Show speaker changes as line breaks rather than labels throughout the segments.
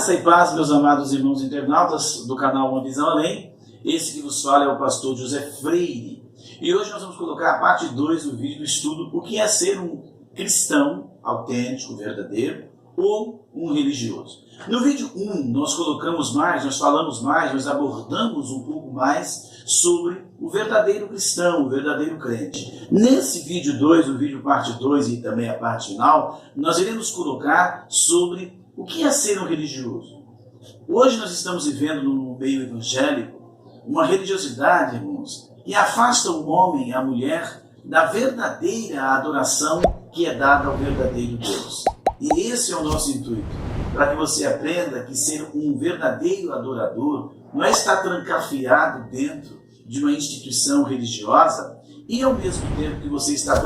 Graça e paz, meus amados irmãos internautas do canal Uma Visão Além. Esse que vos fala é o pastor José Freire. E hoje nós vamos colocar a parte 2 do vídeo do estudo: o que é ser um cristão autêntico, verdadeiro, ou um religioso. No vídeo 1, nós falamos mais, nós abordamos um pouco mais sobre o verdadeiro cristão, o verdadeiro crente. Nesse vídeo 2, o vídeo parte 2 e também a parte final, nós iremos colocar sobre o que é ser um religioso. Hoje nós estamos vivendo no meio evangélico uma religiosidade, irmãos, que afasta o homem e a mulher da verdadeira adoração que é dada ao verdadeiro Deus. E esse é o nosso intuito, para que você aprenda que ser um verdadeiro adorador não é estar trancafiado dentro de uma instituição religiosa e ao mesmo tempo que você está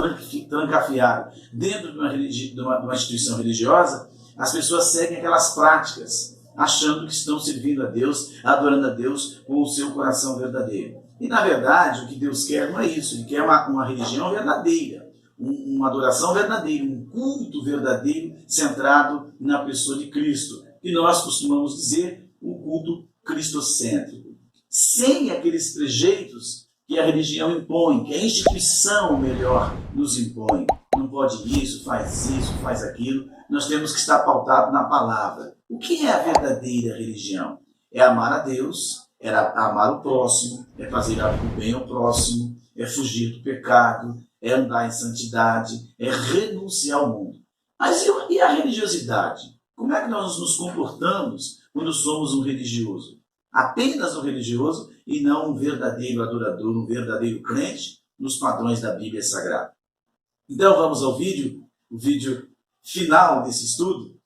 trancafiado dentro de uma instituição religiosa, as pessoas seguem aquelas práticas, achando que estão servindo a Deus, adorando a Deus com o seu coração verdadeiro. E na verdade o que Deus quer não é isso, Ele quer uma religião verdadeira, uma adoração verdadeira, um culto verdadeiro centrado na pessoa de Cristo, que nós costumamos dizer um culto cristocêntrico, sem aqueles trejeitos que a religião impõe, que a instituição melhor nos impõe. Não pode isso, faz aquilo. Nós temos que estar pautado na palavra. O que é a verdadeira religião? É amar a Deus, é amar o próximo, é fazer o bem ao próximo, é fugir do pecado, é andar em santidade, é renunciar ao mundo. Mas e a religiosidade? Como é que nós nos comportamos quando somos um religioso? Apenas um religioso e não um verdadeiro adorador, um verdadeiro crente nos padrões da Bíblia Sagrada. Então vamos ao vídeo, o vídeo final desse estudo.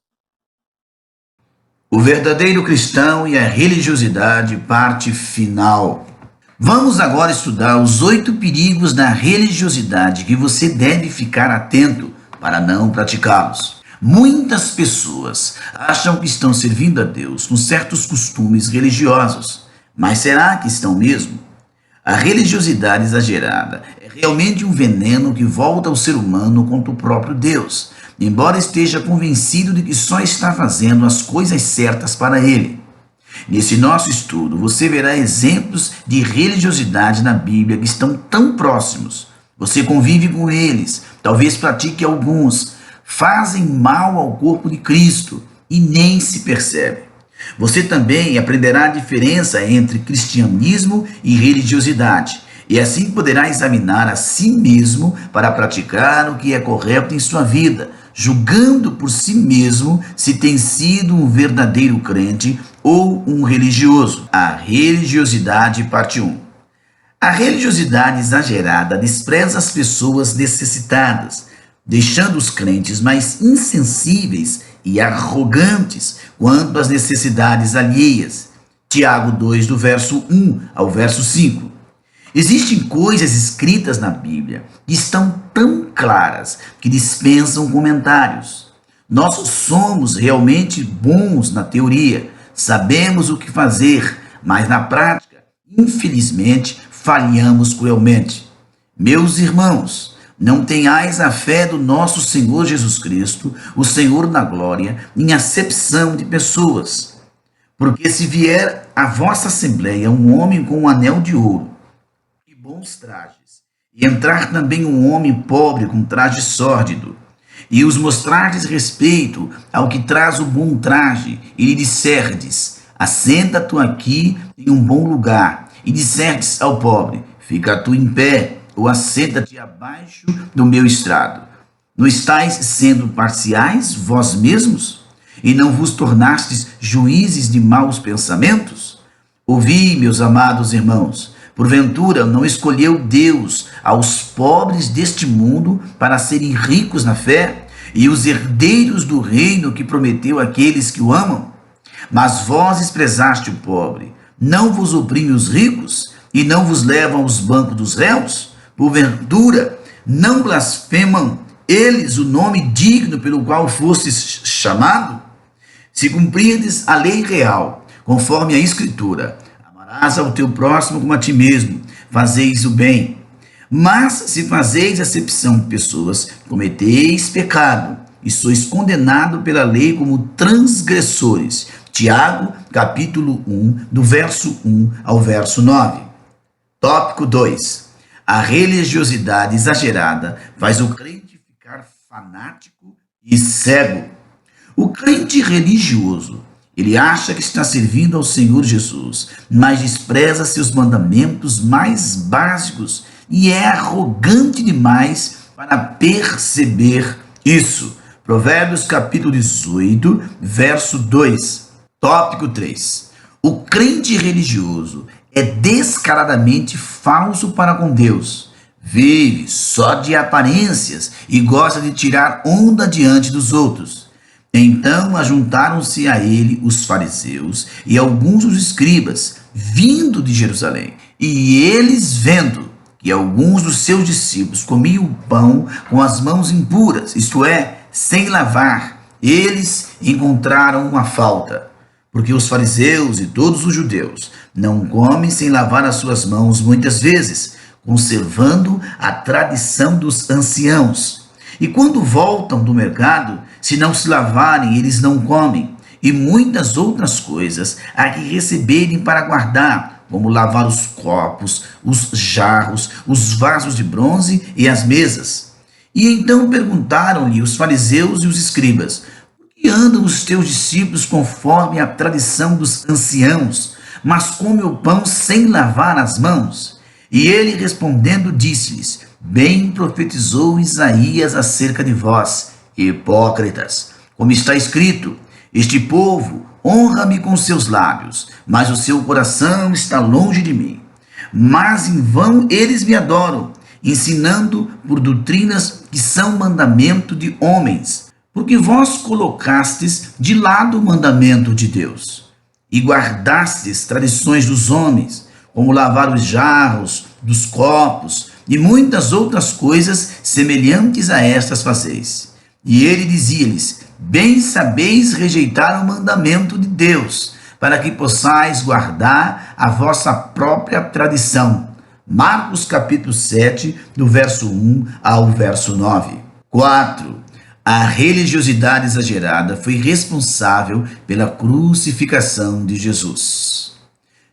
O verdadeiro cristão e a religiosidade, parte final. Vamos agora estudar os 8 perigos da religiosidade que você deve ficar atento para não praticá-los. Muitas pessoas acham que estão servindo a Deus com certos costumes religiosos, mas será que estão mesmo? A religiosidade exagerada é realmente um veneno que volta ao ser humano contra o próprio Deus, embora esteja convencido de que só está fazendo as coisas certas para Ele. Nesse nosso estudo, você verá exemplos de religiosidade na Bíblia que estão tão próximos. Você convive com eles, talvez pratique alguns, fazem mal ao corpo de Cristo e nem se percebe. Você também aprenderá a diferença entre cristianismo e religiosidade, e assim poderá examinar a si mesmo para praticar o que é correto em sua vida, julgando por si mesmo se tem sido um verdadeiro crente ou um religioso. A religiosidade, parte 1. A religiosidade exagerada despreza as pessoas necessitadas, deixando os crentes mais insensíveis e arrogantes quanto às necessidades alheias. Tiago 2, do verso 1 ao verso 5. Existem coisas escritas na Bíblia que estão tão claras que dispensam comentários. Nós somos realmente bons na teoria, sabemos o que fazer, mas na prática, infelizmente, falhamos cruelmente. Meus irmãos, não tenhais a fé do nosso Senhor Jesus Cristo, o Senhor da glória, em acepção de pessoas. Porque se vier à vossa assembleia um homem com um anel de ouro e bons trajes, e entrar também um homem pobre com traje sórdido, e os mostrardes respeito ao que traz o bom traje, e lhe disserdes: assenta tu aqui em um bom lugar, e disserdes ao pobre: fica tu em pé, ou assenta-te abaixo do meu estrado. Não estáis sendo parciais vós mesmos? E não vos tornastes juízes de maus pensamentos? Ouvi, meus amados irmãos, porventura não escolheu Deus aos pobres deste mundo para serem ricos na fé e os herdeiros do reino que prometeu àqueles que o amam? Mas vós desprezaste o pobre, não vos oprime os ricos e não vos levam aos bancos dos réus? Porventura, não blasfemam eles o nome digno pelo qual fostes chamado? Se cumprirdes a lei real, conforme a Escritura, amarás ao teu próximo como a ti mesmo, fazeis o bem. Mas se fazeis acepção de pessoas, cometeis pecado, e sois condenado pela lei como transgressores. Tiago, capítulo 1, do verso 1 ao verso 9. Tópico 2. A religiosidade exagerada faz o crente ficar fanático e cego. O crente religioso, ele acha que está servindo ao Senhor Jesus, mas despreza seus mandamentos mais básicos e é arrogante demais para perceber isso. Provérbios capítulo 18, verso 2. Tópico 3. O crente religioso é descaradamente falso para com Deus. Vive só de aparências e gosta de tirar onda diante dos outros. Então ajuntaram-se a ele os fariseus e alguns dos escribas, vindo de Jerusalém. E eles, vendo que alguns dos seus discípulos comiam o pão com as mãos impuras, isto é, sem lavar, eles encontraram uma falta. Porque os fariseus e todos os judeus não comem sem lavar as suas mãos muitas vezes, conservando a tradição dos anciãos. E quando voltam do mercado, se não se lavarem, eles não comem. E muitas outras coisas há que receberem para guardar, como lavar os copos, os jarros, os vasos de bronze e as mesas. E então perguntaram-lhe os fariseus e os escribas: e andam os teus discípulos conforme a tradição dos anciãos, mas comem o pão sem lavar as mãos? E ele respondendo disse-lhes: bem profetizou Isaías acerca de vós, hipócritas, como está escrito: este povo honra-me com seus lábios, mas o seu coração está longe de mim. Mas em vão eles me adoram, ensinando por doutrinas que são mandamento de homens. Porque vós colocastes de lado o mandamento de Deus e guardastes tradições dos homens, como lavar os jarros, dos copos e muitas outras coisas semelhantes a estas fazeis. E ele dizia-lhes: bem sabeis rejeitar o mandamento de Deus, para que possais guardar a vossa própria tradição. Marcos capítulo 7, do verso 1 ao verso 9. 4. A religiosidade exagerada foi responsável pela crucificação de Jesus.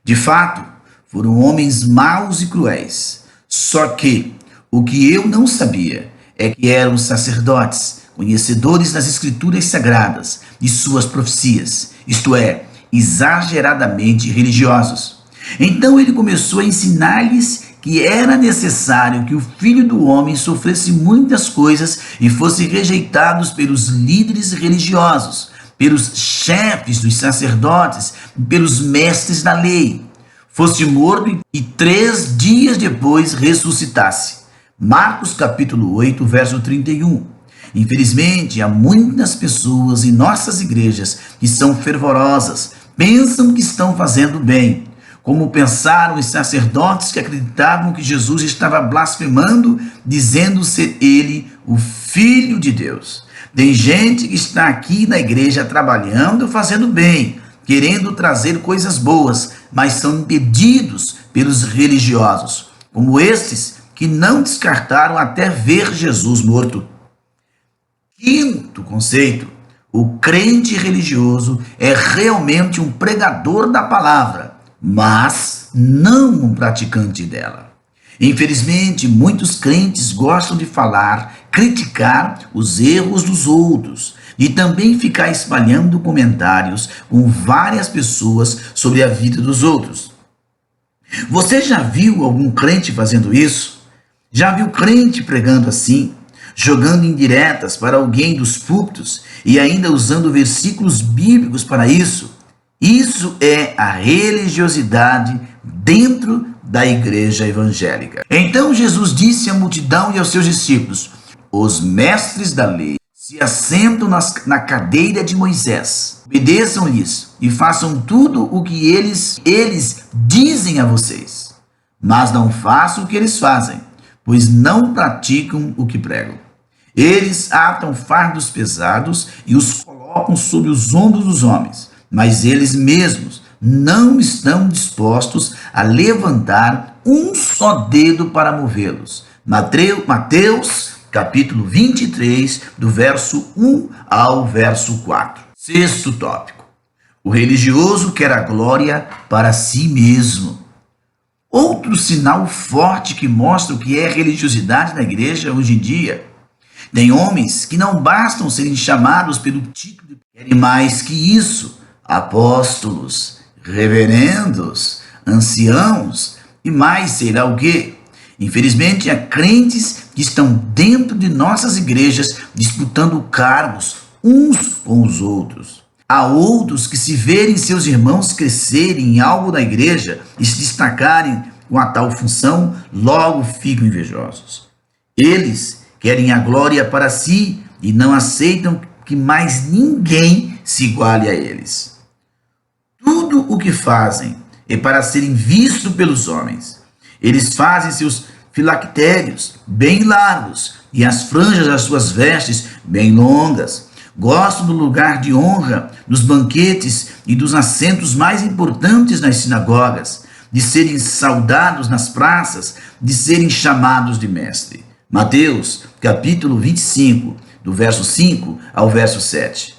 De fato, foram homens maus e cruéis. Só que o que eu não sabia é que eram sacerdotes, conhecedores das escrituras sagradas e suas profecias, isto é, exageradamente religiosos. Então ele começou a ensinar-lhes que era necessário que o Filho do Homem sofresse muitas coisas e fosse rejeitado pelos líderes religiosos, pelos chefes dos sacerdotes, pelos mestres da lei, fosse morto e 3 dias depois ressuscitasse. Marcos capítulo 8, verso 31. Infelizmente, há muitas pessoas em nossas igrejas que são fervorosas, pensam que estão fazendo bem, como pensaram os sacerdotes que acreditavam que Jesus estava blasfemando, dizendo ser ele o Filho de Deus. Tem gente que está aqui na igreja trabalhando, fazendo bem, querendo trazer coisas boas, mas são impedidos pelos religiosos, como estes que não descartaram até ver Jesus morto. 5º conceito: o crente religioso é realmente um pregador da palavra, mas não um praticante dela. Infelizmente, muitos crentes gostam de falar, criticar os erros dos outros e também ficar espalhando comentários com várias pessoas sobre a vida dos outros. Você já viu algum crente fazendo isso? Já viu crente pregando assim, jogando indiretas para alguém dos púlpitos e ainda usando versículos bíblicos para isso? Isso é a religiosidade dentro da igreja evangélica. Então Jesus disse à multidão e aos seus discípulos: os mestres da lei se assentam na cadeira de Moisés. Obedeçam-lhes e façam tudo o que eles dizem a vocês. Mas não façam o que eles fazem, pois não praticam o que pregam. Eles atam fardos pesados e os colocam sobre os ombros dos homens, mas eles mesmos não estão dispostos a levantar um só dedo para movê-los. Mateus, capítulo 23, do verso 1 ao verso 4. 6º tópico: O religioso quer a glória para si mesmo. Outro sinal forte que mostra o que é religiosidade na igreja hoje em dia. Tem homens que não bastam serem chamados pelo título, querem mais que isso: apóstolos, reverendos, anciãos e mais sei lá o quê. Infelizmente, há crentes que estão dentro de nossas igrejas disputando cargos uns com os outros. Há outros que, se verem seus irmãos crescerem em algo da igreja e se destacarem com a tal função, logo ficam invejosos. Eles querem a glória para si e não aceitam que mais ninguém se iguale a eles. Tudo o que fazem é para serem vistos pelos homens. Eles fazem seus filactérios bem largos e as franjas das suas vestes bem longas. Gostam do lugar de honra nos banquetes e dos assentos mais importantes nas sinagogas, de serem saudados nas praças, de serem chamados de mestre. Mateus, capítulo 25, do verso 5 ao verso 7.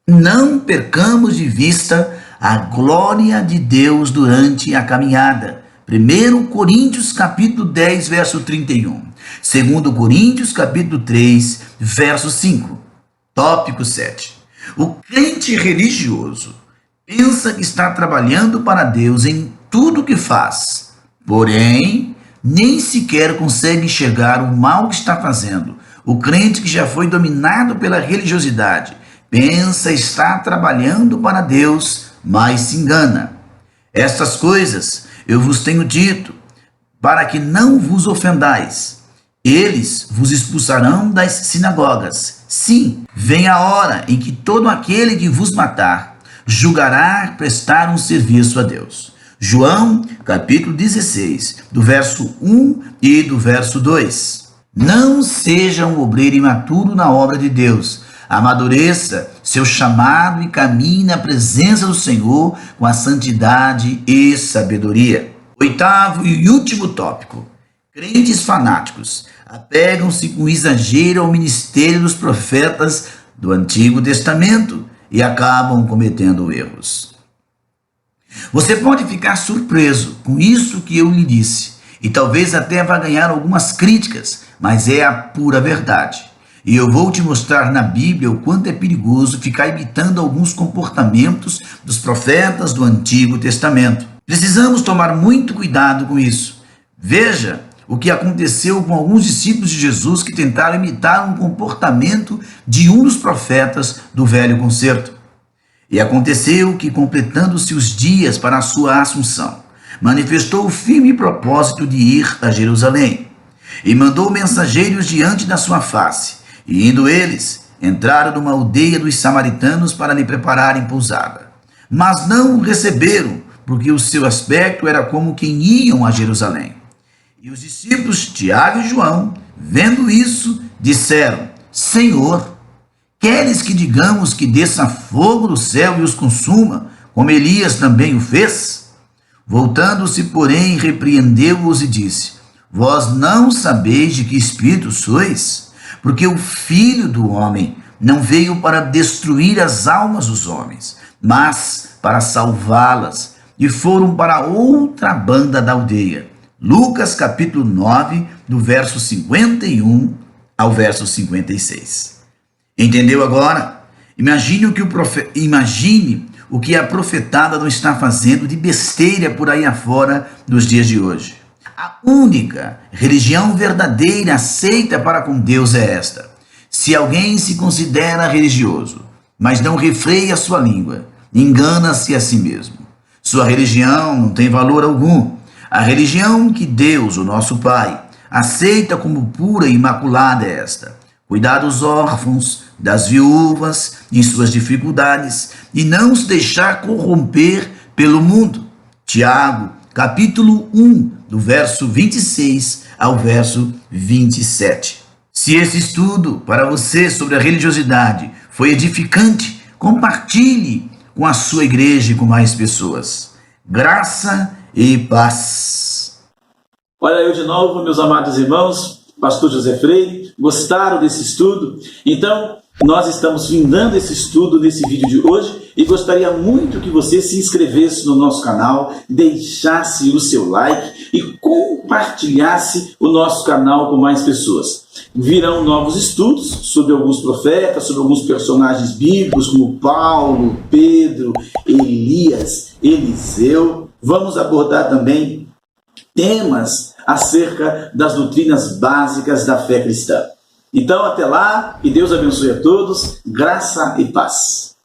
Não percamos de vista a glória de Deus durante a caminhada. 1 Coríntios, capítulo 10, verso 31. 2 Coríntios, capítulo 3, verso 5. Tópico 7. O crente religioso pensa que está trabalhando para Deus em tudo o que faz, porém, nem sequer consegue enxergar o mal que está fazendo. O crente que já foi dominado pela religiosidade pensa estar trabalhando para Deus, mas se engana. Estas coisas eu vos tenho dito, para que não vos ofendais. Eles vos expulsarão das sinagogas. Sim, vem a hora em que todo aquele que vos matar julgará prestar um serviço a Deus. João, capítulo 16, do verso 1 e do verso 2. Não seja um obreiro imaturo na obra de Deus. Amadureça seu chamado e caminhe na presença do Senhor com a santidade e sabedoria. Oitavo e último tópico. Crentes fanáticos apegam-se com exagero ao ministério dos profetas do Antigo Testamento e acabam cometendo erros. Você pode ficar surpreso com isso que eu lhe disse e talvez até vá ganhar algumas críticas, mas é a pura verdade. E eu vou te mostrar na Bíblia o quanto é perigoso ficar imitando alguns comportamentos dos profetas do Antigo Testamento. Precisamos tomar muito cuidado com isso. Veja o que aconteceu com alguns discípulos de Jesus que tentaram imitar um comportamento de um dos profetas do Velho Concerto. E aconteceu que, completando-se os dias para a sua assunção, manifestou o firme propósito de ir a Jerusalém, e mandou mensageiros diante da sua face, e indo eles, entraram numa aldeia dos samaritanos para lhe prepararem pousada. Mas não o receberam, porque o seu aspecto era como quem iam a Jerusalém. E os discípulos Tiago e João, vendo isso, disseram: Senhor, queres que digamos que desça fogo do céu e os consuma, como Elias também o fez? Voltando-se, porém, repreendeu-os e disse: Vós não sabeis de que espírito sois? Porque o Filho do Homem não veio para destruir as almas dos homens, mas para salvá-las. E foram para outra banda da aldeia. Lucas capítulo 9, do verso 51 ao verso 56. Entendeu agora? Imagine o que a profetada não está fazendo de besteira por aí afora nos dias de hoje. A única religião verdadeira aceita para com Deus é esta. Se alguém se considera religioso, mas não refreia sua língua, engana-se a si mesmo. Sua religião não tem valor algum. A religião que Deus, o nosso Pai, aceita como pura e imaculada é esta: cuidar dos órfãos, das viúvas em suas dificuldades e não se deixar corromper pelo mundo. Tiago, capítulo 1, do verso 26 ao verso 27. Se esse estudo para você sobre a religiosidade foi edificante, compartilhe com a sua igreja e com mais pessoas. Graça e paz.
Olha eu de novo, meus amados irmãos, pastor José Freire. Gostaram desse estudo? Então, Nós estamos findando esse estudo nesse vídeo de hoje e gostaria muito que você se inscrevesse no nosso canal, deixasse o seu like e compartilhasse o nosso canal com mais pessoas. Virão novos estudos sobre alguns profetas, sobre alguns personagens bíblicos como Paulo, Pedro, Elias, Eliseu. Vamos abordar também temas acerca das doutrinas básicas da fé cristã. Então, até lá, que Deus abençoe a todos, graça e paz.